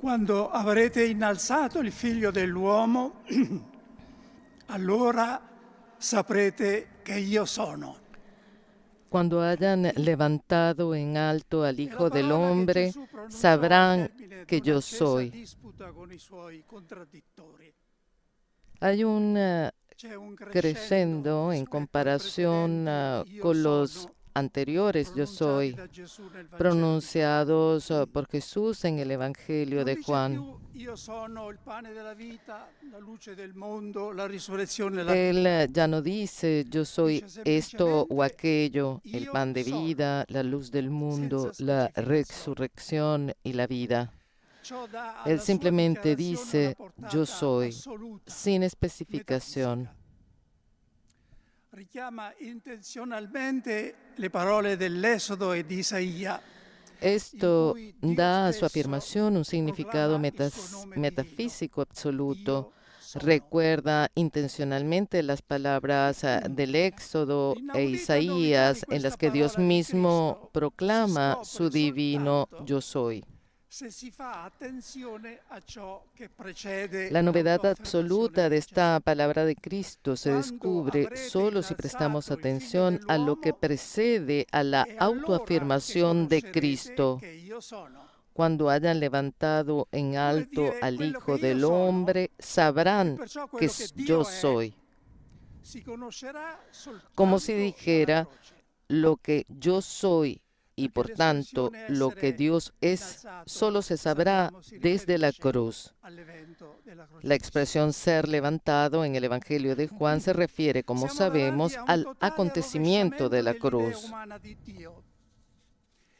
Quando avrete innalzato il Figlio dell'uomo, allora saprete che io sono. Cuando hayan levantado en alto al E la Hijo del parola che Hombre, Gesù pronunciò al sabrán termine que yo d'un'accesa soy. disputa con i suoi contraddittori. Hay un C'è un crescendo en rispetto al comparación precedente io con los sono anteriores yo pronunciati soy, da Gesù nel Vangelo di pronunciados Giovanni. por Jesús en el Evangelio Non de dice Juan. più io sono il pane della vita, la luce del mondo, la risurrezione e la Él vita. ya no dice yo soy Dice esto o semplicemente aquello, el io pan de sono, vida, la luz del mundo, senza la specificazioni. resurrección y la vida. Ciò dà Él alla sua simplemente dichiarazione una dice yo portata soy, assoluta, sin especificación. metafisica. Richiama intenzionalmente le parole dell'Esodo e di Isaia, in Esto cui Dio da a su stesso afirmación un significado proclama il suo nome di Dio. metafísico absoluto. Io sono. Recuerda intencionalmente las palabras del Éxodo e L'inaudita novità di Isaías en las questa que Dios parola di mismo Cristo proclama si su scopre divino soltanto yo soy. se si fa attenzione a ciò che precede La novedad l'autoaffermazione absoluta de di esta Gesù. palabra de Cristo se Quando descubre avrete solo si prestamos innalzato il Figlio atención a lo que dell'uomo, precede a la è allora che autoafirmación de conoscerete Cristo. che io sono. Cuando hayan levantado en Come alto dire, al quello che Hijo io del sono Hombre, e sabrán perciò que quello che yo Dio è, soy. si conoscerà Como si soltanto dalla dijera croce. lo que yo soy y Perché por tanto l'espressione lo que essere Dios es, innalzato, solo se sabrá sappiamo, si desde la riferisce cruz. all'evento della La crocifissione. expresión ser levantado en el Evangelio de Juan se refiere, como Siamo davanti sabemos, a un al totale acontecimiento de rovesciamento la dell'idea cruz. umana di Dio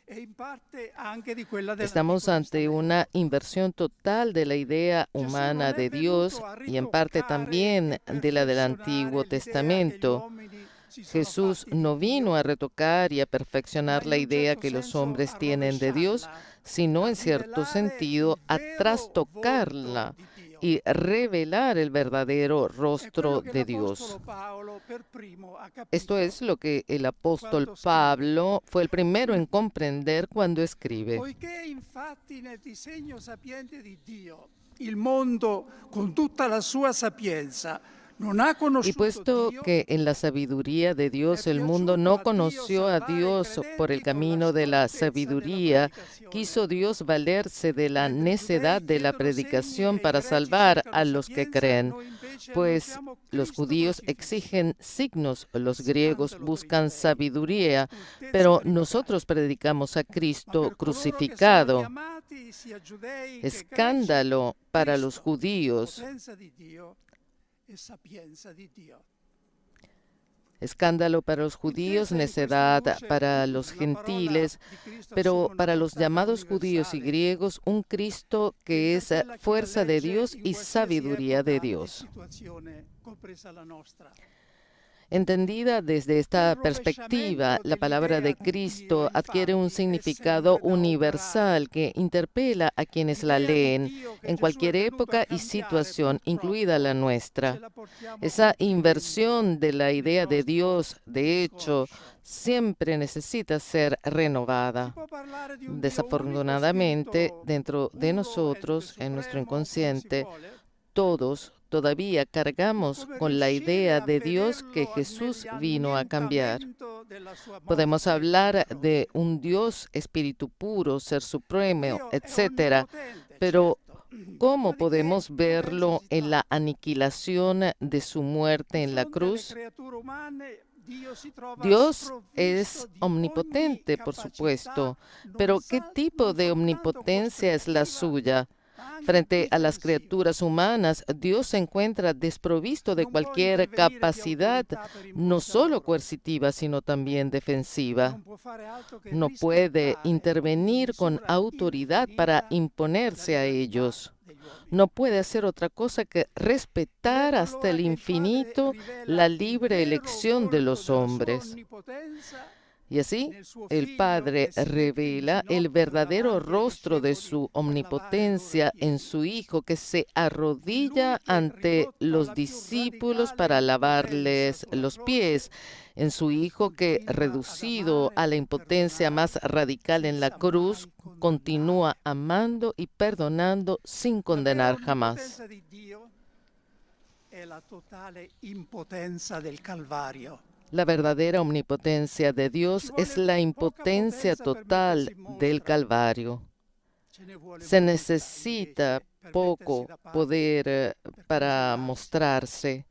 e in parte anche di quella Estamos dell'Antico ante una Testamento. inversión total de la idea Gesù humana non è de Dios venuto a y en parte ritoccare también e de la del Antiguo perfezionare l'idea che gli Testamento. uomini si sono Jesús fatti di no vino a Dio, retocar y a ma perfeccionar in la un idea certo que los senso hombres a tienen de Dios, rovesciarla, sino a en cierto rivelare il sentido a vero volto trastocarla di Dio. y revelar el verdadero È quello rostro che de l'Apostolo Dios. Paolo per primo ha Esto capito es lo que el apóstol quando scrive. Pablo fue el primero en comprender cuando escribe. Poiché infatti nel disegno sapiente di Dio il mondo con tutta la sua sapienza non ha Y conosciuto puesto Dio, que en la sabiduría de è Dios el mundo piaciuto no a Dio conoció a salvare i Dios por el credenti con la camino de la stoltezza della sabiduría, predicazione. quiso Dios valerse de la Mentre i necedad giudei de la chiedono segni predicación e i para greci salvar cercano a los que sapienza, creen. noi invece Pues annunciamo los Cristo judíos crocifisso. exigen signos, los griegos Scandalo per i buscan giudei, sabiduría, stoltezza pero per i nosotros pagani. predicamos a Ma Cristo per coloro che sono crucificado. chiamati, sia giudei che greci, Escándalo para los Cristo, judíos, potenza di Dio e sapienza di Dio. escándalo para los judíos, Intesa in questa necedad luce, para los la parola gentiles, di Cristo pero assume una para los portata llamados judíos y universale griegos, un Cristo che que es interpella chi la fuerza de legge Dios in y qualsiasi sabiduría de epoca e Dios. situazione, compresa la nostra. Entendida desde esta perspectiva, la palabra de Cristo adquiere un significado universal que interpela a quienes la leen en cualquier época y situación, incluida la nuestra. Esa inversión de la idea de Dios, de hecho, siempre necesita ser renovada. Desafortunadamente, dentro de nosotros, en nuestro inconsciente, todos todavía cargamos con la idea de Dios que Jesús vino a cambiar. Podemos hablar de un Dios espíritu puro, ser supremo, etc. Pero ¿cómo podemos verlo en la aniquilación de su muerte en la cruz? Dios es omnipotente, por supuesto, pero ¿qué tipo de omnipotencia es la suya? Frente a las criaturas humanas, Dios se encuentra desprovisto de cualquier capacidad, no solo coercitiva, sino también defensiva. No puede intervenir con autoridad para imponerse a ellos. No puede hacer otra cosa que respetar hasta el infinito la libre elección de los hombres. Y así el Padre revela el verdadero rostro de su omnipotencia en su Hijo, que se arrodilla ante los discípulos para lavarles los pies, en su Hijo que, reducido a la impotencia más radical en la cruz, continúa amando y perdonando sin condenar jamás. La totale impotenza del Calvario. La verdadera omnipotencia de Dios es la impotencia total del Calvario. Se necesita poco poder para mostrarse,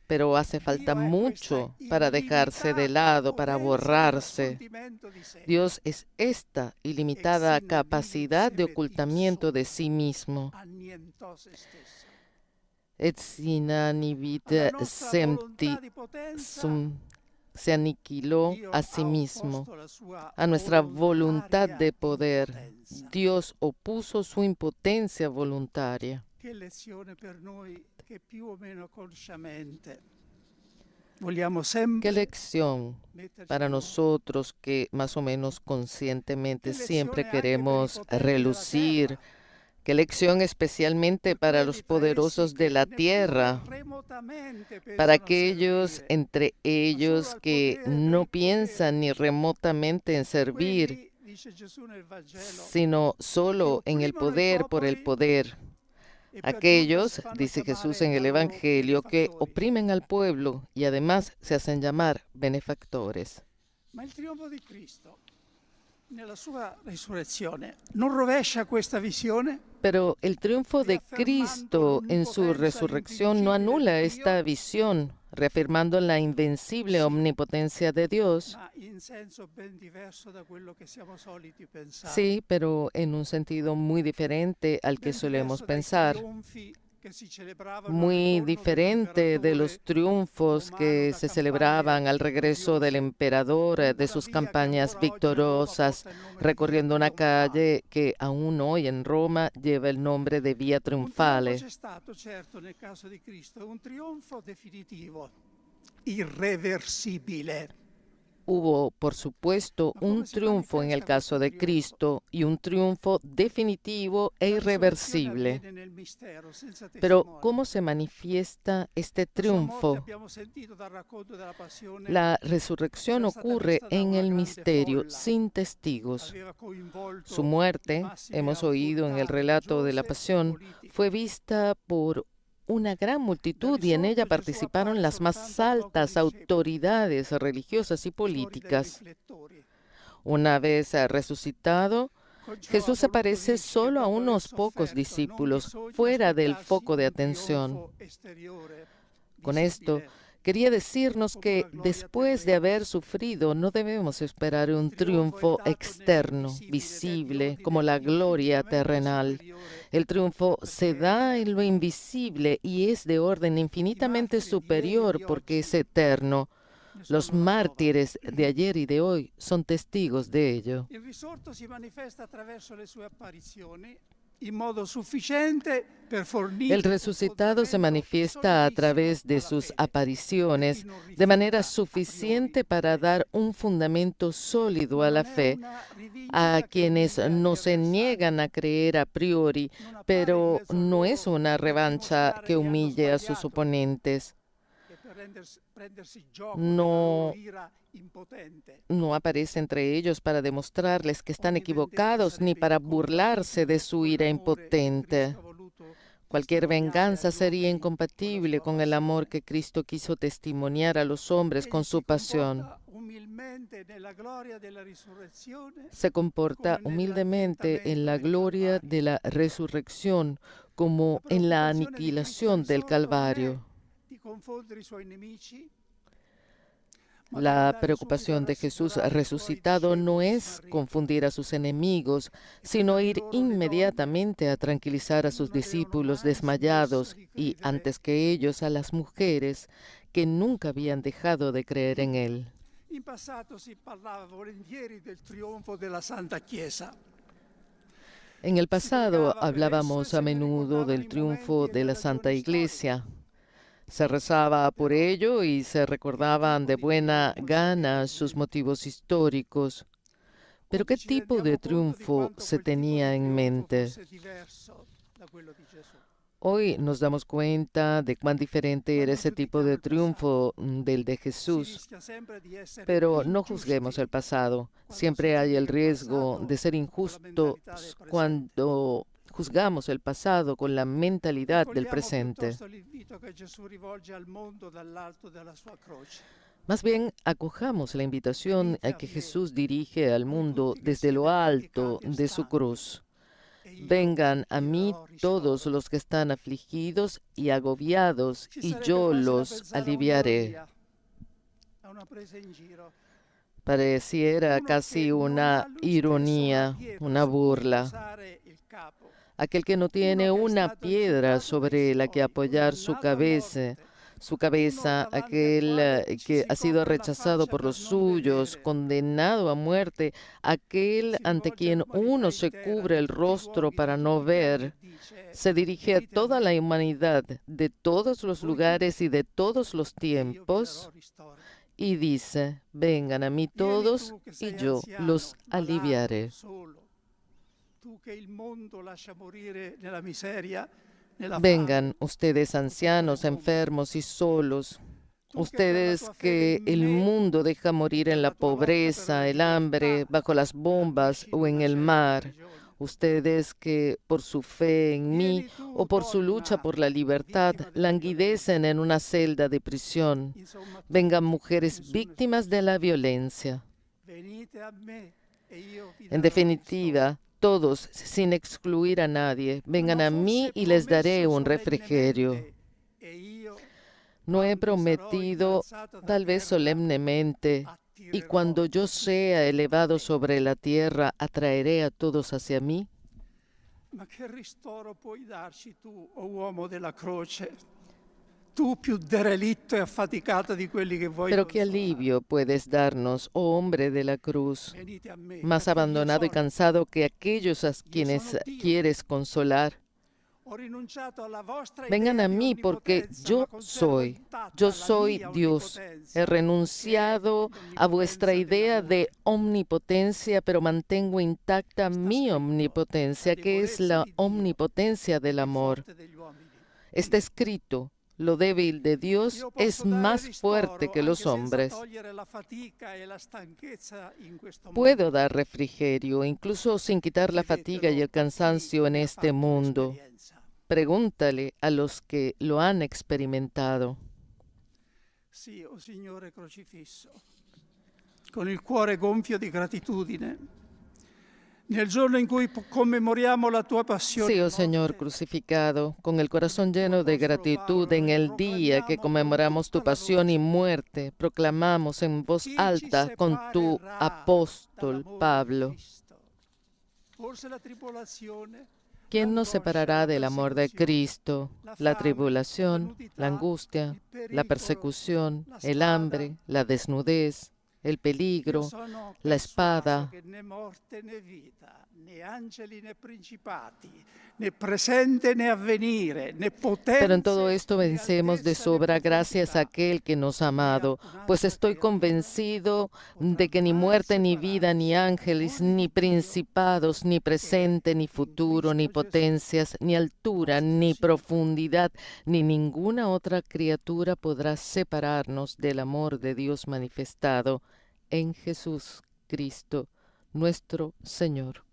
pero hace falta mucho para dejarse de lado, para borrarse. Dios es esta ilimitada capacidad de ocultamiento de sí mismo. Et sina nivit sempti sum. Se aniquiló a sí mismo. A nuestra voluntad de poder, Dios opuso su impotencia voluntaria. Qué lección para noi que più o meno consciamente Qué lección para nosotros que más o menos conscientemente siempre queremos relucir. Qué lección especialmente para los poderosos de la tierra, para aquellos entre ellos que no piensan ni remotamente en servir, sino solo en el poder por el poder. Aquellos, dice Jesús en el Evangelio, que oprimen al pueblo y además se hacen llamar benefactores. Ma il trionfo di Cristo nella sua risurrezione non rovescia questa visione. Pero el triunfo de Cristo en su resurrección no anula esta visión, reafirmando la invencible omnipotencia de Dios. Sí, pero en un sentido muy diferente al que solemos pensar. Muy diferente de los triunfos que se celebraban al regreso del emperador de sus campañas victoriosas, recorriendo una calle que aún hoy en Roma lleva el nombre de Via Triunfale. Irreversibile. Hubo, por supuesto, un triunfo en el caso de Cristo y un triunfo definitivo e irreversible. Pero, ¿cómo se manifiesta este triunfo? La resurrección ocurre en el misterio, sin testigos. Su muerte, hemos oído en el relato de la Pasión, fue vista por una gran multitud y en ella participaron las más altas autoridades religiosas y políticas. Una vez resucitado, Jesús aparece solo a unos pocos discípulos, fuera del foco de atención. Con esto, quería decirnos que después de haber sufrido no debemos esperar un triunfo externo, visible, como la gloria terrenal. El triunfo se da en lo invisible y es de orden infinitamente superior porque es eterno. Los mártires de ayer y de hoy son testigos de ello. Il risorto si manifesta attraverso le sue apparizioni in modo sufficiente per fornire. El resucitado se manifiesta a través de sus apariciones de manera suficiente para dar un fundamento sólido a la fe a quienes no se niegan a creer a priori, pero no es una revancha que humille a sus oponentes. No aparece entre ellos para demostrarles que están equivocados ni para burlarse de su ira impotente. Cualquier venganza sería incompatible con el amor que Cristo quiso testimoniar a los hombres con su pasión. Se comporta humildemente en la gloria de la resurrección como en la aniquilación del Calvario. La preocupación de Jesús resucitado no es confundir a sus enemigos, sino ir inmediatamente a tranquilizar a sus discípulos desmayados y, antes que ellos, a las mujeres que nunca habían dejado de creer en Él. In passato si parlava volentieri del trionfo della Santa Chiesa. En el pasado hablábamos a menudo del triunfo de la Santa Iglesia. Se rezaba por ello y se recordaban de buena gana sus motivos históricos. Pero ¿qué tipo de triunfo se tenía en mente? Hoy nos damos cuenta de cuán diferente era ese tipo de triunfo del de Jesús, pero no juzguemos el pasado. Siempre hay el riesgo de ser injustos cuando juzgamos el pasado con la mentalidad del presente. Más bien, acojamos la invitación a que Jesús dirige al mundo desde lo alto de su cruz. Vengan a mí todos los que están afligidos y agobiados, y yo los aliviaré. Pareciera casi una ironía, una burla. Aquel que no tiene una piedra sobre la que apoyar su cabeza, aquel que ha sido rechazado por los suyos, condenado a muerte, aquel ante quien uno se cubre el rostro para no ver, se dirige a toda la humanidad de todos los lugares y de todos los tiempos y dice, vengan a mí todos y yo los aliviaré. Vengan ustedes ancianos, enfermos y solos, ustedes que el mundo deja morir en la pobreza, el hambre, bajo las bombas o en el mar, ustedes que por su fe en mí o por su lucha por la libertad languidecen en una celda de prisión. Vengan mujeres víctimas de la violencia. En definitiva, todos, sin excluir a nadie, vengan a mí y les daré un refrigerio. No he prometido, tal vez solemnemente, y cuando yo sea elevado sobre la tierra, atraeré a todos hacia mí. Ma che ristoro puoi darci tu, o uomo della croce? Tú più derelitto e affaticato di quelli che vuoi Pero qué consolare. alivio puedes darnos, oh hombre de la cruz, Venite a me, más perché io abandonado y sono. cansado que aquellos a quienes quieres consolar. Ho rinunciato alla vostra Vengan idea a di mí porque onnipotenza, yo ma conservo soy. intatta Yo la soy mia Dios. onnipotenza, He che è renunciado a vuestra l'onnipotenza idea dell'amore. de omnipotencia, pero mantengo intacta mi omnipotencia, que es la omnipotencia del amor. Forte degli uomini. Está escrito, lo débil de Dios Io es posso dare más ristoro, fuerte que los anche senza hombres. togliere la fatica e la stanchezza in questo mondo. Puedo dar refrigerio, incluso sin quitar la fatiga y el cansancio en este mundo. Pregúntale a los que lo han experimentado. Sì, o Signore crocifisso, con il cuore gonfio di gratitudine, nel giorno in cui commemoriamo la tua passione. Sí, e oh morte, Señor crucificado, con el corazón lleno de gratitud en el día que conmemoramos tu pasión y muerte, proclamamos en voz chi ci alta con tu separerà apóstol dall'amore di Pablo. Cristo? Forse la tribolazione, ¿Quién nos separará del amor de Cristo? La tribulación, la angustia, la persecución, el hambre, la desnudez, el peligro, la espada. che né morte né vita, né angeli né principati, né presente né avvenire, né potenze. Pero en todo esto né vencemos de altezza, né sobra gracias a profondità. aquel que nos ha amado, pues estoy convencido de que ni muerte, ni vida, ni ángeles, ni principados, ni presente, ni futuro, ni potencias, ni altura, ni profundidad, ni ninguna otra criatura podrá separarnos del amor de Dios manifestado en Jesús Cristo, nuestro Señor.